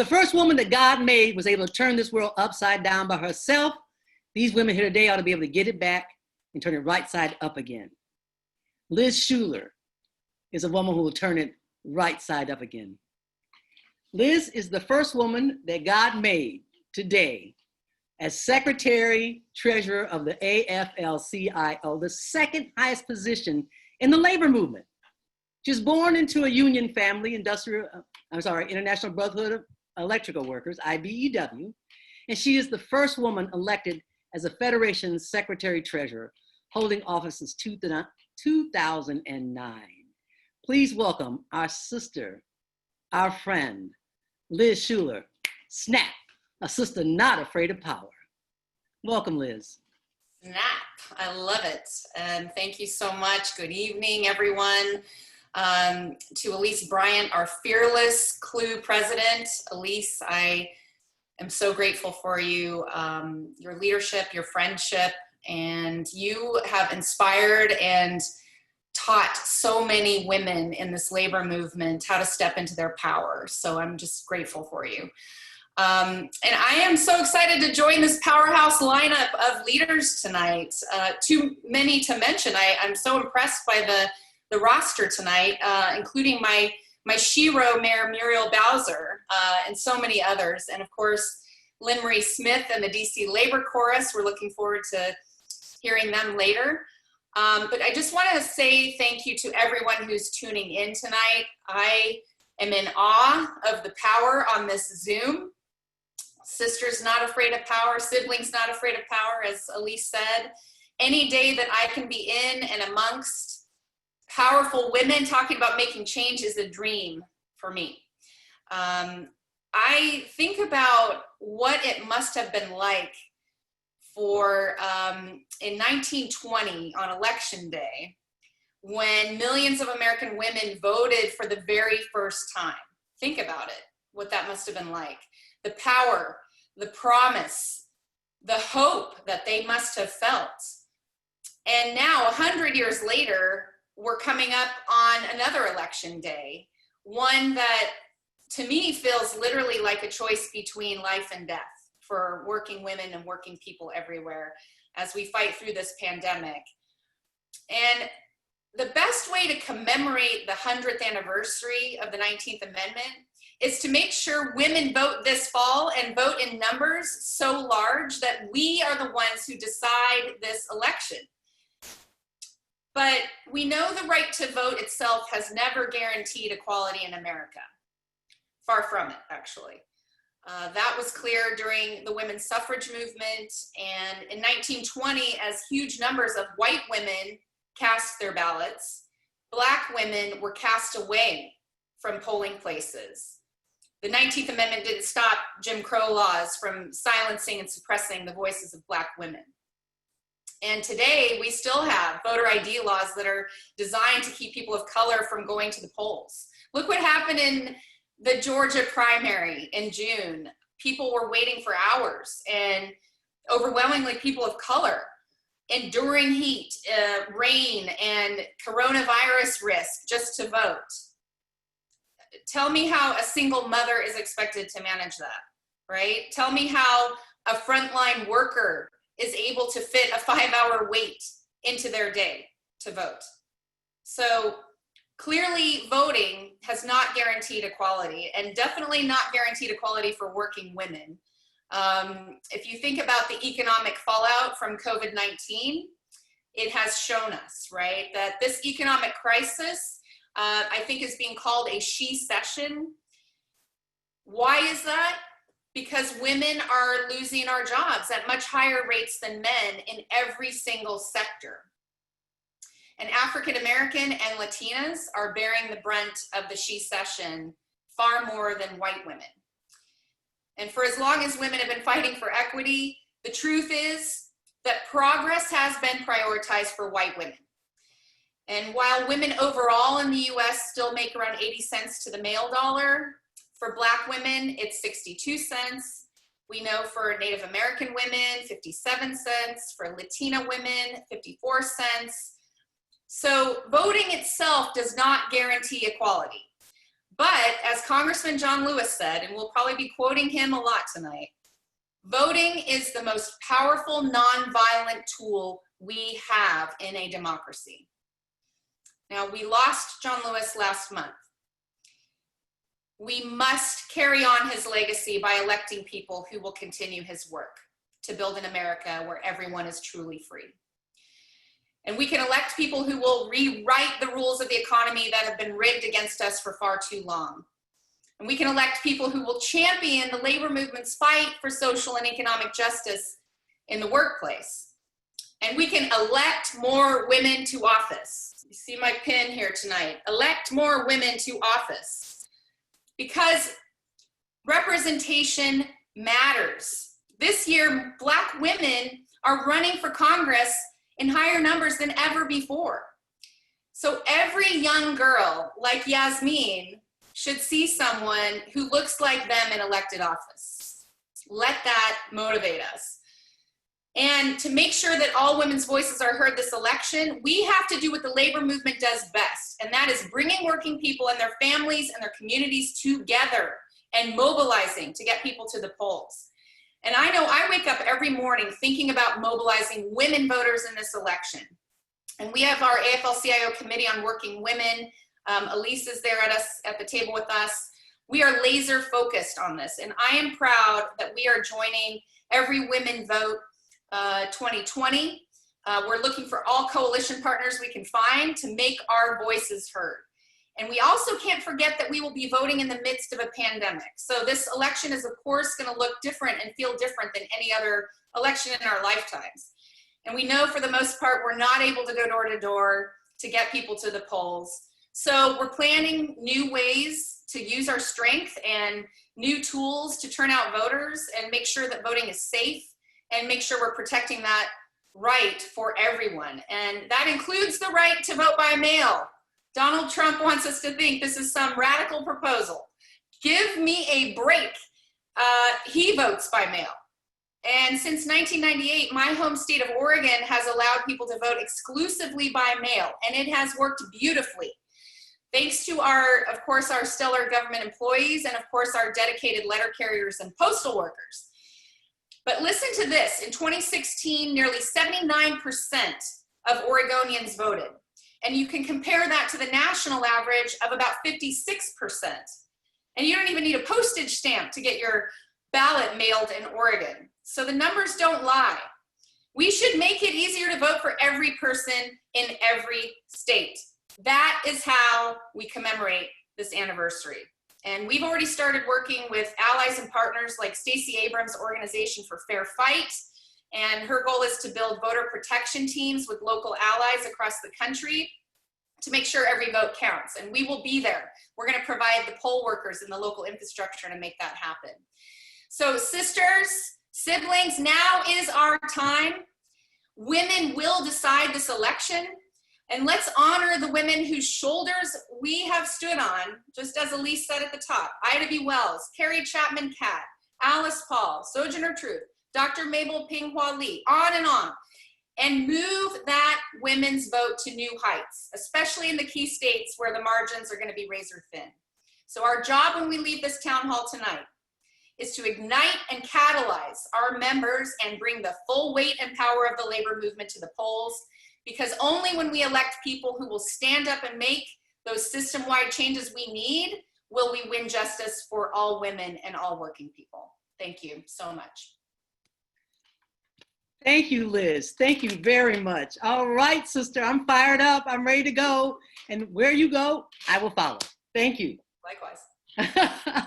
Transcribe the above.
the first woman that God made was able to turn this world upside down by herself, these women here today ought to be able to get it back and turn it right side up again. Liz Shuler is a woman who will turn it right side up again. Liz is the first woman that God made today as Secretary Treasurer of the AFL-CIO, the second highest position in the labor movement. She was born into a union family, International Brotherhood of Electrical Workers, IBEW, and she is the first woman elected as a Federation's Secretary Treasurer, holding office since 2009. Please welcome our sister, our friend, Liz Shuler. Snap, a sister not afraid of power. Welcome, Liz. Snap, I love it. And thank you so much. Good evening, everyone. To Elise Bryant, our fearless Cluw president. Elise, I am so grateful for you, your leadership, your friendship, and you have inspired and taught so many women in this labor movement how to step into their power. So I'm just grateful for you. And I am so excited to join this powerhouse lineup of leaders tonight. Too many to mention. I'm so impressed by the roster tonight, including my Shiro Mayor Muriel Bowser, and so many others. And of course, Lynn Marie Smith and the DC Labor Chorus. We're looking forward to hearing them later. But I just want to say thank you to everyone who's tuning in tonight. I am in awe of the power on this Zoom. Sisters not afraid of power, siblings not afraid of power, as Elise said. Any day that I can be in and amongst powerful women talking about making change is a dream for me. I think about what it must have been like for in 1920 on Election Day, when millions of American women voted for the very first time. Think about it, what that must have been like. The power, the promise, the hope that they must have felt. And now, 100 years later, we're coming up on another election day, one that to me feels literally like a choice between life and death for working women and working people everywhere as we fight through this pandemic. And the best way to commemorate the 100th anniversary of the 19th Amendment is to make sure women vote this fall and vote in numbers so large that we are the ones who decide this election. But we know the right to vote itself has never guaranteed equality in America. Far from it, actually. That was clear during the women's suffrage movement, and in 1920, as huge numbers of white women cast their ballots, Black women were cast away from polling places. The 19th Amendment didn't stop Jim Crow laws from silencing and suppressing the voices of Black women. And today, we still have voter ID laws that are designed to keep people of color from going to the polls. Look what happened in the Georgia primary in June. People were waiting for hours, and overwhelmingly people of color, enduring heat, rain, and coronavirus risk just to vote. Tell me how a single mother is expected to manage that, right? Tell me how a frontline worker is able to fit a 5-hour wait into their day to vote. So clearly voting has not guaranteed equality, and definitely not guaranteed equality for working women. If you think about the economic fallout from COVID-19, it has shown us, right, that this economic crisis, I think, is being called a she-cession. Why is that? Because women are losing our jobs at much higher rates than men in every single sector. And African American and Latinas are bearing the brunt of the she-cession far more than white women. And for as long as women have been fighting for equity, the truth is that progress has been prioritized for white women. And while women overall in the US still make around 80 cents to the male dollar, for Black women, it's 62 cents. We know for Native American women, 57 cents. For Latina women, 54 cents. So voting itself does not guarantee equality. But as Congressman John Lewis said, and we'll probably be quoting him a lot tonight, voting is the most powerful nonviolent tool we have in a democracy. Now, we lost John Lewis last month. We must carry on his legacy by electing people who will continue his work to build an America where everyone is truly free. And we can elect people who will rewrite the rules of the economy that have been rigged against us for far too long. And we can elect people who will champion the labor movement's fight for social and economic justice in the workplace. And we can elect more women to office. You see my pin here tonight. Elect more women to office. Because representation matters. This year, Black women are running for Congress in higher numbers than ever before. So every young girl like Yasmin should see someone who looks like them in elected office. Let that motivate us. And to make sure that all women's voices are heard this election, we have to do what the labor movement does best, and that is bringing working people and their families and their communities together and mobilizing to get people to the polls. And I know I wake up every morning thinking about mobilizing women voters in this election. And we have our AFL-CIO Committee on Working Women. Elise is there at the table with us. We are laser focused on this. And I am proud that we are joining Every Women Vote 2020. We're looking for all coalition partners we can find to make our voices heard. And we also can't forget that we will be voting in the midst of a pandemic. So this election is, of course, going to look different and feel different than any other election in our lifetimes. And we know for the most part, we're not able to go door to door to get people to the polls. So we're planning new ways to use our strength and new tools to turn out voters and make sure that voting is safe and make sure we're protecting that right for everyone. And that includes the right to vote by mail. Donald Trump wants us to think this is some radical proposal. Give me a break. He votes by mail. And since 1998, my home state of Oregon has allowed people to vote exclusively by mail, and it has worked beautifully. Thanks to of course, our stellar government employees and of course our dedicated letter carriers and postal workers. But listen to this, in 2016, nearly 79% of Oregonians voted. And you can compare that to the national average of about 56%. And you don't even need a postage stamp to get your ballot mailed in Oregon. So the numbers don't lie. We should make it easier to vote for every person in every state. That is how we commemorate this anniversary. And we've already started working with allies and partners like Stacey Abrams' Organization for Fair Fight. And her goal is to build voter protection teams with local allies across the country to make sure every vote counts. And we will be there. We're going to provide the poll workers and the local infrastructure to make that happen. So sisters, siblings, now is our time. Women will decide this election. And let's honor the women whose shoulders we have stood on, just as Elise said at the top. Ida B. Wells, Carrie Chapman Catt, Alice Paul, Sojourner Truth, Dr. Mabel Ping-Hua Lee, on, and move that women's vote to new heights, especially in the key states where the margins are going to be razor thin. So our job when we leave this town hall tonight is to ignite and catalyze our members and bring the full weight and power of the labor movement to the polls, because only when we elect people who will stand up and make those system-wide changes we need will we win justice for all women and all working people. Thank you so much. Thank you, Liz. Thank you very much. All right, sister, I'm fired up. I'm ready to go. And where you go, I will follow. Thank you. Likewise.